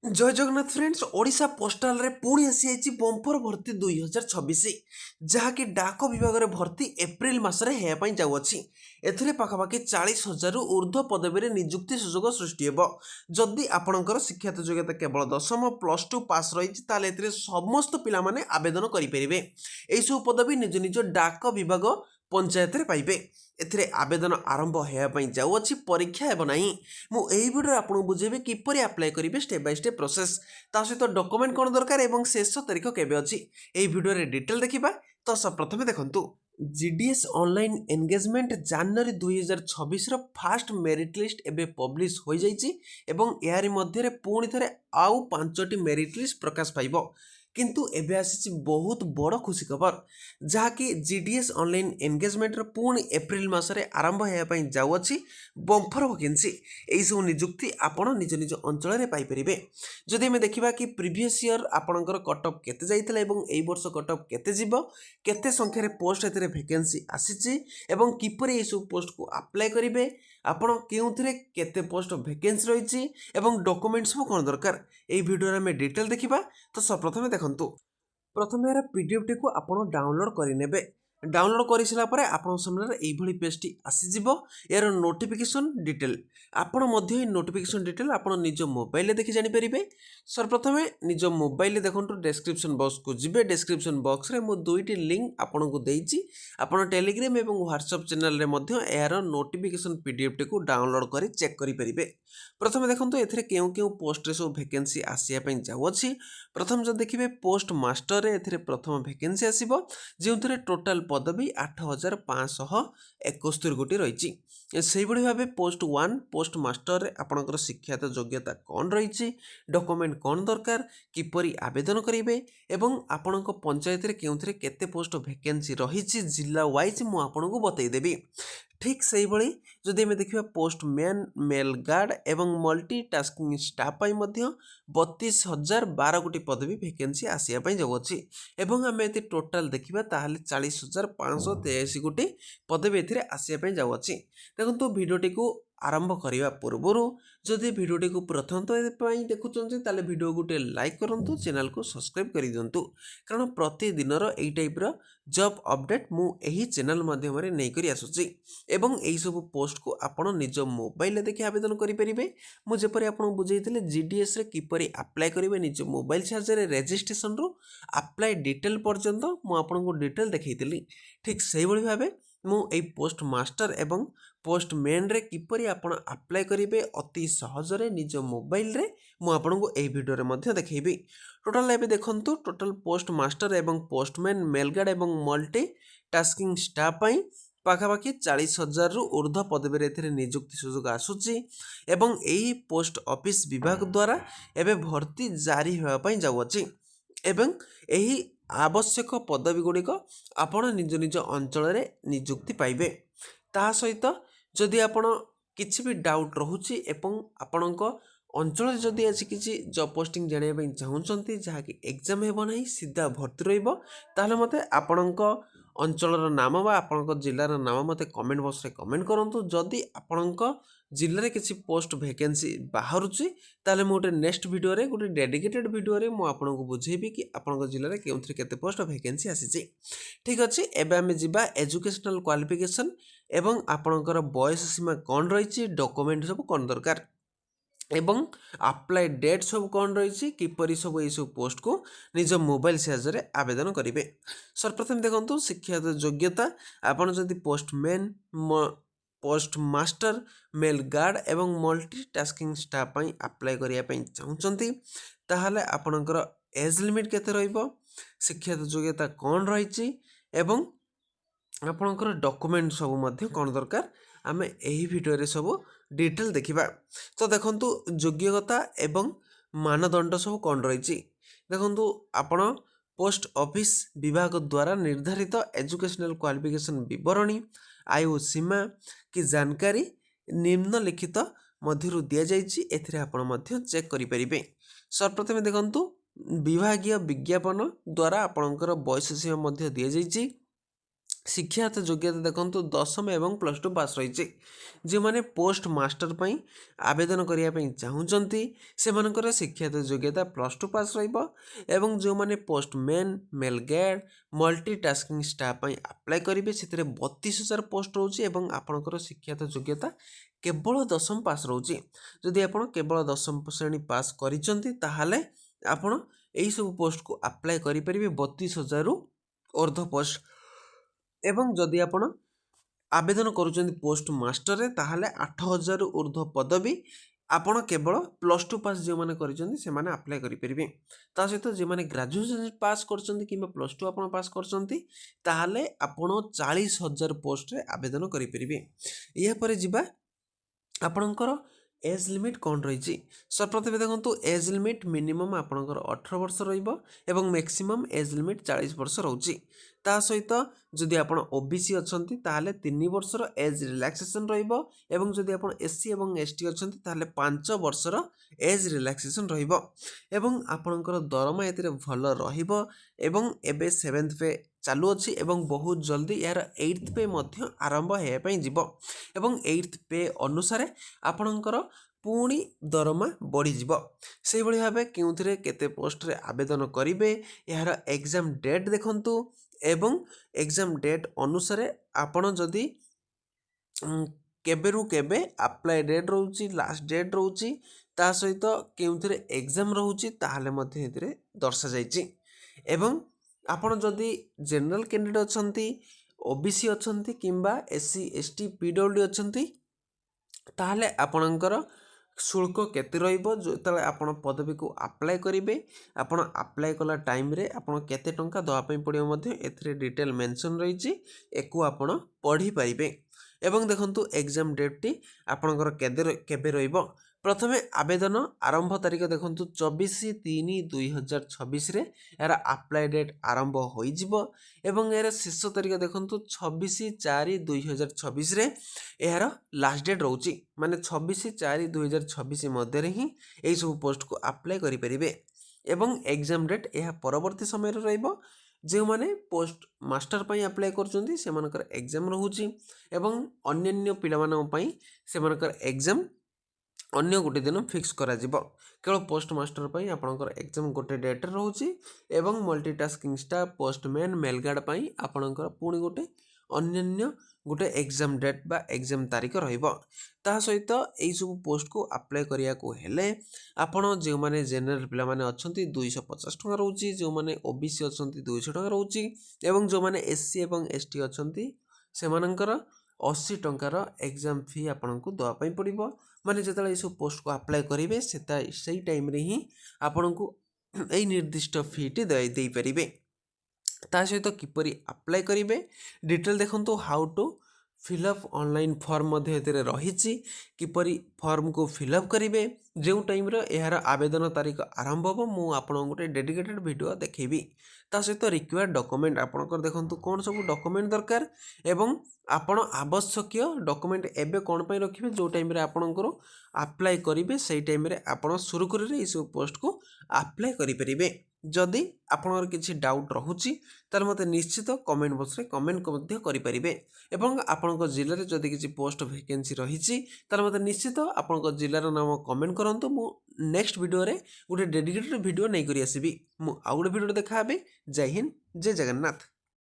जय Jagannath friends Odisha postal रे पुणी आसी जाइए बंपर भर्ती 2026 जहाँकि डाक विभाग रे भर्ती एप्रिल मासरे हेयरपाई जाउअछि एथिरे पाखापाखि 40,000 रु ऊर्ध्व पदवी नियुक्ति सुजोग सृष्टि हेबो जदि आपणकर शिक्षागत योग्यता केवल दशम प्लस टू पास रही ताले एथिरे समस्त पिला माने आवेदन करि परिबे एई सब पदवी निज निज डाक विभाग पंचायत रे पाइबे एथिरे आवेदन आरंभ हेयरपाई जाउअछि परीक्षा हेबो नाही मु एई वीडियो आपन बुझेबे किपरि अप्लाई करिवे स्टेप बाय स्टेप प्रोसेस ता सहित डॉक्यूमेंट कोन दरकार एवं शेष तारीख केबे अछि एई वीडियो रे डिटेल देखिबा तो सब प्रथमे देखंतु जीडीएस ऑनलाइन एंगेजमेंट जनवरी 2026 रो फास्ट मेरिट लिस्ट एबे पब्लिश हो जाइछि एवं यारी मध्य रे पुणी थरे आउ 5टी मेरिट लिस्ट प्रकाश पाइबो किंतु एबे आसी बहुत बड़ खुशी खबर जहाँकि जीडीएस ऑनलाइन एंगेजमेंट पुणी एप्रिल मासरे आरंभ होगा जाऊँगी बंफर वैकेंसी यही सब निजुक्ति आपण निज निज अंचल में पाइपर जदि आम देखा कि प्रिवियस इयर आपणकर कटअप केते जाइथिला एवं एई वर्ष कटअप केते जीवो केते संख्यार पोस्ट एथिरे वैकेंसी आसीची एवं किपरि ए सब पोस्ट को अप्लाई करेंगे आपण केउथिरे केते पोस्ट वैकेंसी रही एवं डॉक्यूमेंट सब कौन दरकार এই ভিডিওରେ ଆମେ ডিটেল ଦେଖିବା ତ ସର୍ବପ୍ରଥମେ ଦେଖନ୍ତୁ ପ୍ରଥମେ ଏହାର ପିଡିଏଫ୍ କୁ ଆପଣ ଡାଉନଲୋଡ୍ କରିନେବେ डाउनलोड कर सारापर आपण सामने यही पेजटी आसीज यार नोटिफिकेशन डिटेल आपण नोटिफिकेशन डिटेल आप निज मोबाइल देखि जानीपर सर्वप्रथम निज मोबाइल देखो डेस्क्रिप्शन बॉक्स को जी डेस्क्रिप्शन बॉक्स रे मु दुईटी लिंक आपन को देइछि आपण टेलीग्राम एवं व्हाट्सएप चैनल रे मध्य यार नोटिफिकेशन पीडीएफ टी को डाउनलोड कर चेक करि परिबे प्रथम देखंतु एथिरे केउ केउ पोस्ट रे सब वैकेंसी आसिया पई जाउछि प्रथम जो देखिबे पोस्ट मास्टर रे एथिरे प्रथम वैकेंसी आसीबो जेउथिरे टोटल पदवी 8,571 गोटी रही से भाव पोस्ट 1 पोस्ट मास्टर आपणकर शिक्षागत योग्यता कौन रही डॉक्यूमेंट कौन दरकार किपरि आवेदन करेंगे एवं आपण पंचायत के केते पोस्ट वैकेंसी रही जिला वाइज मुझे बतईदेवी ठीक से भाई जदि आम देखा पोस्ट मैन मेल गार्ड एवं मल्टी टास्किंग स्टाफ 32,012 गोटी पदवी वैकेंसी आसिया जाऊँगी एवं आम ये टोटाल देखा ताहले 40,583 गोटी पदवी आसिया जाऊँगी देखो भिडियोटी को आरंभ करने पूर्वर जदि भिडियोटी को प्रथम देखुं ताले भिडियो गोटे लाइक करूँ चैनल को सब्सक्राइब कर दिंतु कारण प्रतिदिन यही टाइप्र जॉब अपडेट मुझे चैनल माध्यम नहीं आसूसी एवं यही सब पोस्ट को आपण निज मोबाइल देखि आवेदन करेंगे मुझे आपको बुझे जीडीएस रे किपरि अप्लाई करेंगे निज मोबाइल साहाय्य रेजिस्ट्रेशन रु अप्लाई डिटेल पर्यंत मुझे डिटेल देखी ठीक से भाव मुझे पोस्ट मास्टर एवं पोस्ट मेन रे किपरि आपण अप्लाई करेंगे अति सहजरे निज मोबाइल रे मुझे यही भिडियो रे मध्य देखैबी टोटाल एबे देखंतु टोटाल पोस्ट मास्टर एवं पोस्टमैन मेलगार्ड एवं मल्टी टास्किंग स्टाफ पई पाखापाखि 40,000 रु ऊर्ध्व पदवी नियुक्ति सुजोग आसूची एवं यही पोस्ट ऑफिस विभाग द्वारा एबे भर्ती जारी होगापाई जाऊँगी एवं यही आवश्यक पदवी गुड़िक आपण निज निज अंचल नियुक्ति पाइबे ता सहित जदि आपण किछि भी डाउट रहुछि एवं आपणक अंचल जदि आज किसी जॉब पोस्टिंग जानिया चाहूँगी जहाँकि एग्जाम हेब ना सीधा भर्ती रहिबो ताहले मते आपणक अंचलर नाम बा आपणक जिल्लार नाम मते कमेंट बॉक्स रे कमेंट करंतु जदि आपणक जिल्लारे किसी पोस्ट वैकेंसी बाहरुछि ताहले मु गोटे नेक्स्ट वीडियो रे गोटे डेडिकेटेड वीडियो रे मु आपणक बुझेबी कि आपणक जिल्लारे केउथरे केते पोस्ट वैकेंसी आसीछि ठीक अछि एबे आमे जिबा एजुकेशनल क्वालिफिकेशन एवं आपणकर बयस सीमा कौन रही डॉक्यूमेंट सब कौन दरकार एवं अप्लाई डेट सब कौन रही किपरि सब ये सब पोस्ट को निज मोबाइल साहाय्य आवेदन करेंगे सर्वप्रथम देखो शिक्षागत योग्यता आपड़ जदि postman postmaster mail guard एवं मल्टी टास्किंग स्टाफ पई अप्लाई करने चाहूँगी ताहले आपणकर एज लिमिट केते रहिबो शिक्षागत योग्यता कौन रही एवं आपणकर डॉक्यूमेंट सब मध्य कौन दरकार आम यही वीडियो रे सब डिटेल देखिबा तो देखंतु योग्यता एवं मानदंड सब कौन रही देखंतु आपण पोस्ट ऑफिस विभाग द्वारा निर्धारित एजुकेशनल क्वालिफिकेशन विवरणी आयु सीमा की जानकारी निम्नलिखित मध्यरु दिया जाइछि एथिरे आपण मध्य चेक करि परिबे सर्वप्रथम देखंतु विभागीय विज्ञापन द्वारा आपणकर बयस सीमा मध्य दिया जाइछि ଶିକ୍ଷାଗତ ଯୋଗ୍ୟତା ଦେଖନ୍ତୁ ଦଶମ ଏବଂ ପ୍ଲସ୍ ଟୁ ପାସ୍ ରହିଛି। ଯେଉଁମାନେ ପୋଷ୍ଟ ମାଷ୍ଟର ପାଇଁ ଆବେଦନ କରିବା ପାଇଁ ଚାହୁଁଛନ୍ତି ସେମାନଙ୍କର ଶିକ୍ଷାଗତ ଯୋଗ୍ୟତା ପ୍ଲସ୍ ଟୁ ପାସ୍ ରହିବ। ଏବଂ ଯେଉଁମାନେ post mail guard multitasking staff ପାଇଁ ଆପ୍ଲାଏ କରିବେ ସେଥିରେ 32,000 ପୋଷ୍ଟ ରହୁଛି ଏବଂ ଆପଣଙ୍କର ଶିକ୍ଷାଗତ ଯୋଗ୍ୟତା କେବଳ ଦଶମ ପାସ୍ ରହୁଛି। ଯଦି ଆପଣ କେବଳ ଦଶମ ଶ୍ରେଣୀ ପାସ୍ କରିଛନ୍ତି ତାହେଲେ ଆପଣ ଏହିସବୁ ପୋଷ୍ଟକୁ ଆପ୍ଲାଏ କରିପାରିବେ 32,000ରୁ ଅର୍ଦ୍ଧ ପୋଷ୍ଟ। ଏବଂ ଯଦି ଆପଣ ଆବେଦନ କରୁଛନ୍ତି ପୋଷ୍ଟ ମାଷ୍ଟରରେ ତାହେଲେ 8,000ରୁ ଉର୍ଦ୍ଧ୍ୱ ପଦବୀ ଆପଣ କେବଳ ପ୍ଲସ୍ ଟୁ ପାସ୍ ଯେଉଁମାନେ କରିଛନ୍ତି ସେମାନେ ଆପ୍ଲାଏ କରିପାରିବେ। ତା ସହିତ ଯେଉଁମାନେ ଗ୍ରାଜୁଏସନ୍ ପାସ୍ କରିଛନ୍ତି କିମ୍ବା ପ୍ଲସ୍ ଟୁ ଆପଣ ପାସ୍ କରିଛନ୍ତି ତାହେଲେ ଆପଣ 40,000 ପୋଷ୍ଟରେ ଆବେଦନ କରିପାରିବେ। ଏହାପରେ ଯିବା ଆପଣଙ୍କର ଏଜ୍ ଲିମିଟ୍ କ'ଣ ରହିଛି। ସର୍ବପ୍ରଥମେ ଦେଖନ୍ତୁ ଏଜ୍ ଲିମିଟ୍ ମିନିମମ୍ ଆପଣଙ୍କର 18 ବର୍ଷ ରହିବ ଏବଂ ମ୍ୟାକ୍ସିମମ୍ ଏଜ୍ ଲିମିଟ୍ 40 ବର୍ଷ ରହୁଛି। ତା ସହିତ ଯଦି ଆପଣ OBC ଅଛନ୍ତି ତାହେଲେ 3 ବର୍ଷର ଏଜ୍ ରିଲାକ୍ସେସନ୍ ରହିବ ଏବଂ ଯଦି ଆପଣ SC ଏବଂ ST ଅଛନ୍ତି ତାହେଲେ 5 ବର୍ଷର ଏଜ୍ ରିଲାକ୍ସେସନ୍ ରହିବ ଏବଂ ଆପଣଙ୍କର ଦରମା ଏଥିରେ ଭଲ ରହିବ। ଏବଂ ଏବେ 7th ପେ ଚାଲୁଅଛି ଏବଂ ବହୁତ ଜଲ୍ଦି ଏହାର 8th ପେ ମଧ୍ୟ ଆରମ୍ଭ ହେବା ପାଇଁ ଯିବ ଏବଂ 8th ପେ ଅନୁସାରେ ଆପଣଙ୍କର ପୁଣି ଦରମା ବଢ଼ିଯିବ। ସେହିଭଳି ଭାବେ କେଉଁଥିରେ କେତେ ପୋଷ୍ଟରେ ଆବେଦନ କରିବେ ଏହାର ଏକ୍ଜାମ୍ ଡେଟ୍ ଦେଖନ୍ତୁ ଏବଂ ଏକ୍ଜାମ୍ ଡେଟ୍ ଅନୁସାରେ ଆପଣ ଯଦି କେବେରୁ କେବେ ଆପ୍ଲାଏ ଡେଟ୍ ରହୁଛି ଲାଷ୍ଟ ଡେଟ୍ ରହୁଛି ତା ସହିତ କେଉଁଥିରେ ଏକ୍ଜାମ୍ ରହୁଛି ତାହେଲେ ମଧ୍ୟ ଏଥିରେ ଦର୍ଶାଯାଇଛି। ଏବଂ ଆପଣ ଯଦି ଜେନେରାଲ୍ କ୍ୟାଣ୍ଡିଡେଟ୍ ଅଛନ୍ତି OBC ଅଛନ୍ତି କିମ୍ବା SC ST PWD ଅଛନ୍ତି ତାହେଲେ ଆପଣଙ୍କର ଶୁଳ୍କ କେତେ ରହିବ ଯେତେବେଳେ ଆପଣ ପଦବୀକୁ ଆପ୍ଲାଏ କରିବେ ଆପଣ ଆପ୍ଲାଏ କଲା ଟାଇମ୍ରେ ଆପଣ କେତେ ଟଙ୍କା ଦେବା ପାଇଁ ପଡ଼ିବ ମଧ୍ୟ ଏଥିରେ ଡିଟେଲ୍ ମେନସନ୍ ରହିଛି ଏକୁ ଆପଣ ପଢ଼ିପାରିବେ। ଏବଂ ଦେଖନ୍ତୁ ଏକ୍ଜାମ୍ ଡେଟ୍ଟି ଆପଣଙ୍କର କେବେ ରହିବ। ପ୍ରଥମେ ଆବେଦନ ଆରମ୍ଭ ତାରିଖ ଦେଖନ୍ତୁ 24/3/2026ରେ ଏହାର ଆପ୍ଲାଏ ଡେଟ୍ ଆରମ୍ଭ ହୋଇଯିବ ଏବଂ ଏହାର ଶେଷ ତାରିଖ ଦେଖନ୍ତୁ 26/4/2026ରେ ଏହାର ଲାଷ୍ଟ ଡେଟ୍ ରହୁଛି। ମାନେ 26/4/2026 ମଧ୍ୟରେ ହିଁ ଏହିସବୁ ପୋଷ୍ଟକୁ ଆପ୍ଲାଏ କରିପାରିବେ ଏବଂ ଏକ୍ଜାମ୍ ଡେଟ୍ ଏହା ପରବର୍ତ୍ତୀ ସମୟରେ ରହିବ। ଯେଉଁମାନେ ପୋଷ୍ଟ ମାଷ୍ଟର ପାଇଁ ଆପ୍ଲାଏ କରୁଛନ୍ତି ସେମାନଙ୍କର ଏକ୍ଜାମ୍ ରହୁଛି ଏବଂ ଅନ୍ୟାନ୍ୟ ପିଲାମାନଙ୍କ ପାଇଁ ସେମାନଙ୍କର ଏକ୍ଜାମ୍ ଅନ୍ୟ ଗୋଟେ ଦିନ ଫିକ୍ସ କରାଯିବ। କେବଳ ପୋଷ୍ଟ ମାଷ୍ଟର ପାଇଁ ଆପଣଙ୍କର ଏକ୍ଜାମ୍ ଗୋଟେ ଡେଟ୍ରେ ରହୁଛି ଏବଂ multitasking staff postman mail guard ପାଇଁ ଆପଣଙ୍କର ପୁଣି ଗୋଟେ ଅନ୍ୟାନ୍ୟ ଗୋଟେ ଏକ୍ଜାମ୍ ଡେଟ୍ ବା ଏକ୍ଜାମ୍ ତାରିଖ ରହିବ। ତା ସହିତ ଏହିସବୁ ପୋଷ୍ଟକୁ ଆପ୍ଲାଏ କରିବାକୁ ହେଲେ ଆପଣ ଯେଉଁମାନେ ଜେନେରାଲ୍ ପିଲାମାନେ ଅଛନ୍ତି 250 ଟଙ୍କା ରହୁଛି, ଯେଉଁମାନେ OBC ଅଛନ୍ତି 200 ଟଙ୍କା ରହୁଛି ଏବଂ ଯେଉଁମାନେ SC ଏବଂ ST ଅଛନ୍ତି ସେମାନଙ୍କର 80 ଟଙ୍କାର ଏକ୍ଜାମ୍ ଫି ଆପଣଙ୍କୁ ଦେବା ପାଇଁ ପଡ଼ିବ। ମାନେ ଯେତେବେଳେ ଏଇସବୁ ପୋଷ୍ଟକୁ ଆପ୍ଲାଏ କରିବେ ସେଇ ଟାଇମ୍ରେ ହିଁ ଆପଣଙ୍କୁ ଏଇ ନିର୍ଦ୍ଦିଷ୍ଟ ଫିଟି ଦେଇପାରିବେ। ତା ସହିତ କିପରି ଆପ୍ଲାଏ କରିବେ ଡିଟେଲ୍ ଦେଖନ୍ତୁ how to fill up online form ମଧ୍ୟ ଏଥିରେ ରହିଛି। କିପରି ଫର୍ମକୁ ଫିଲ୍ଅପ୍ କରିବେ ଯେଉଁ ଟାଇମ୍ରେ ଏହାର ଆବେଦନ ତାରିଖ ଆରମ୍ଭ ହେବ ମୁଁ ଆପଣଙ୍କୁ ଗୋଟେ ଡେଡିକେଟେଡ୍ ଭିଡ଼ିଓ ଦେଖେଇବି। ତା ସହିତ ରିକ୍ୱାର୍ଡ଼ ଡକୁମେଣ୍ଟ ଆପଣଙ୍କର ଦେଖନ୍ତୁ କ'ଣ ସବୁ ଡକୁମେଣ୍ଟ ଦରକାର ଏବଂ ଆପଣ ଆବଶ୍ୟକୀୟ ଡକୁମେଣ୍ଟ ଏବେ କ'ଣ ପାଇଁ ରଖିବେ ଯେଉଁ ଟାଇମ୍ରେ ଆପଣଙ୍କର ଆପ୍ଲାଏ କରିବେ ସେଇ ଟାଇମ୍ରେ ଆପଣ ସୁରୁଖୁରୁରେ ଏଇସବୁ ପୋଷ୍ଟକୁ ଆପ୍ଲାଏ କରିପାରିବେ। ଯଦି ଆପଣଙ୍କର କିଛି ଡାଉଟ୍ ରହୁଛି ତାହେଲେ ମୋତେ ନିଶ୍ଚିତ କମେଣ୍ଟ ବକ୍ସରେ କମେଣ୍ଟ ମଧ୍ୟ କରିପାରିବେ ଏବଂ ଆପଣଙ୍କ ଜିଲ୍ଲାରେ ଯଦି କିଛି ପୋଷ୍ଟ ଭ୍ୟାକେନ୍ସି ରହିଛି ତାହେଲେ ମୋତେ ନିଶ୍ଚିତ ଆପଣଙ୍କ ଜିଲ୍ଲାର ନାମ କମେଣ୍ଟ କରନ୍ତୁ। ମୁଁ ନେକ୍ସଟ ଭିଡ଼ିଓରେ ଗୋଟେ ଡେଡିକେଟେଡ୍ ଭିଡ଼ିଓ ନେଇକରି ଆସିବି। ମୁଁ ଆଉ ଗୋଟେ ଭିଡ଼ିଓରେ ଦେଖାହେବି। ଜୟ ହିନ୍ଦ, ଜୟ ଜଗନ୍ନାଥ।